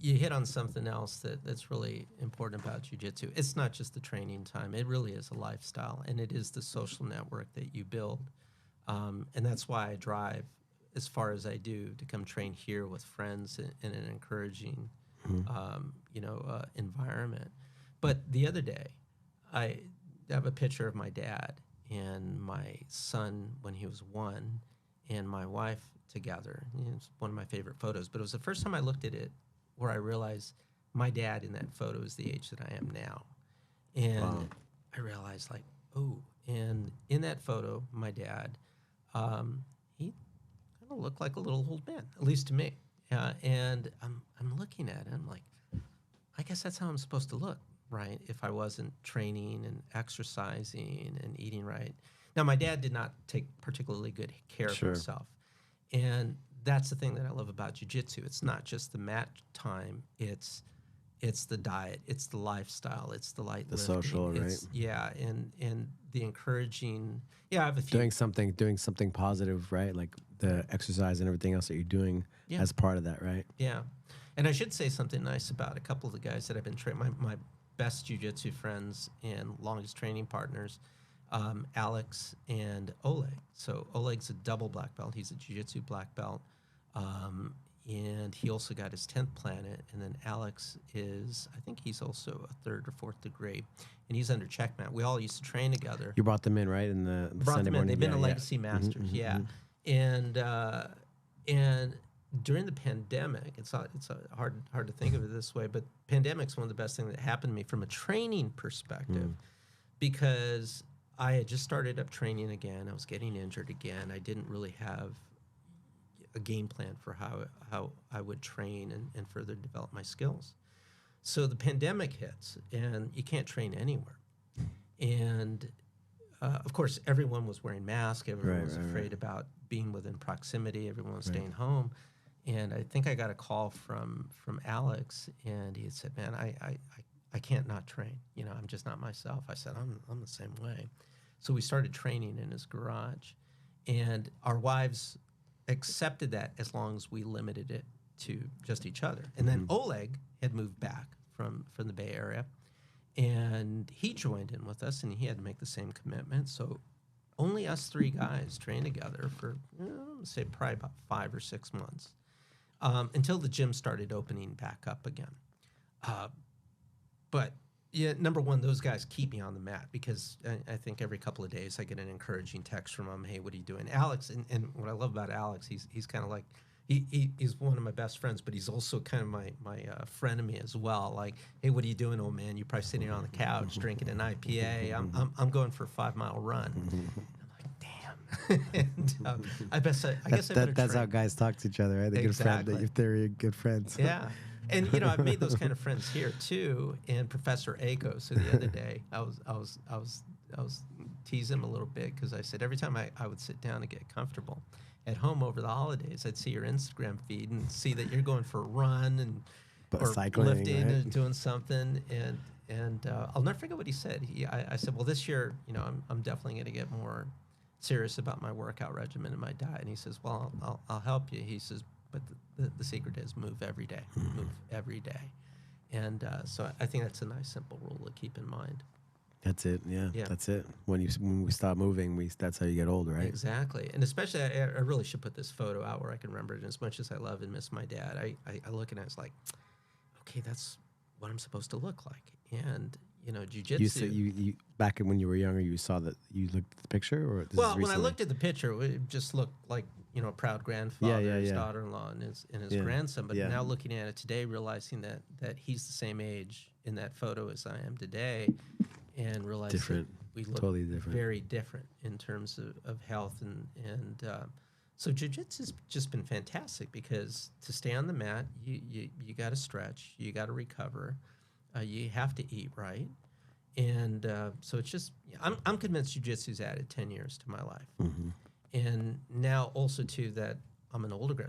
you hit on something else that's really important about jiu-jitsu. It's not just the training time. It really is a lifestyle, and it is the social network that you build. And that's why I drive as far as I do to come train here with friends in an encouraging, environment. But the other day, I have a picture of my dad and my son when he was 1 and my wife together. It's one of my favorite photos, but it was the first time I looked at it where I realized my dad in that photo is the age that I am now. And wow. I realized like, oh, and in that photo, my dad, he kind of looked like a little old man, at least to me. And I'm looking at it, I'm like, I guess that's how I'm supposed to look, right? If I wasn't training and exercising and eating right. Now, my dad did not take particularly good care of himself. And that's the thing that I love about jiu-jitsu. It's not just the mat time. It's the diet. It's the lifestyle. It's the light lifting. The social, right? Yeah, and the encouraging. Yeah, I have a few. Doing something positive, right? Like the exercise and everything else that you're doing as part of that, right? Yeah, and I should say something nice about a couple of the guys that I've been training. My best jiu-jitsu friends and longest training partners, Alex and Oleg. So Oleg's a double black belt. He's a jiu-jitsu black belt. And he also got his 10th planet. And then Alex is, I think he's also a 3rd or 4th degree. And he's under checkmat. We all used to train together. You brought them in, right? In the Sunday morning. They've been a Legacy Masters, And during the pandemic, it's hard to think of it this way, but pandemic's one of the best things that happened to me from a training perspective because I had just started up training again. I was getting injured again. I didn't really have a game plan for how I would train and further develop my skills. So the pandemic hits, and you can't train anywhere. And of course, everyone was wearing masks. Everyone was afraid about being within proximity. Everyone was staying home. And I think I got a call from Alex, and he had said, "Man, I can't not train. You know, I'm just not myself." I said, "I'm the same way." So we started training in his garage, and our wives accepted that as long as we limited it to just each other. And then Oleg had moved back from the Bay Area, and he joined in with us, and he had to make the same commitment. So only us 3 guys trained together for, say, probably about 5 or 6 months until the gym started opening back up again. But yeah, number one, those guys keep me on the mat because I think every couple of days I get an encouraging text from them. Hey, what are you doing? Alex, and what I love about Alex, he's kind of like, he's one of my best friends, but he's also kind of my frenemy as well. Like, hey, what are you doing, old man? You're probably sitting on the couch drinking an IPA. I'm going for a 5-mile run. I'm like, damn. And I guess I better that's train. how guys talk to each other, right? They Exactly. If they're good friends. Yeah. And you know, I've made those kind of friends here too. And Professor Ako, so the other day, I was teasing him a little bit because I said every time I would sit down and get comfortable at home over the holidays, I'd see your Instagram feed and see that you're going for a run or cycling, lifting right? or doing something. And I'll never forget what he said. I said, well, this year, you know, I'm definitely going to get more serious about my workout regimen and my diet. And he says, well, I'll help you. He says, but the secret is move every day, move every day. And so I think that's a nice, simple rule to keep in mind. That's it. Yeah. That's it. When we stop moving, that's how you get old, right? Exactly. And especially, I really should put this photo out where I can remember it. And as much as I love and miss my dad, I look at it, it's like, okay, that's what I'm supposed to look like. And you know, jiu-jitsu. You back when you were younger, you saw that you looked at the picture, or when I looked at the picture, it just looked like, you know, a proud grandfather, his daughter-in-law, and his grandson. But now looking at it today, realizing that he's the same age in that photo as I am today, and realizing that we look totally different, very different in terms of health and so jiu-jitsu's just been fantastic because to stay on the mat, you got to stretch, you got to recover, you have to eat right. And so it's just, I'm convinced jiu-jitsu's added 10 years to my life. And now also, too, that I'm an older guy.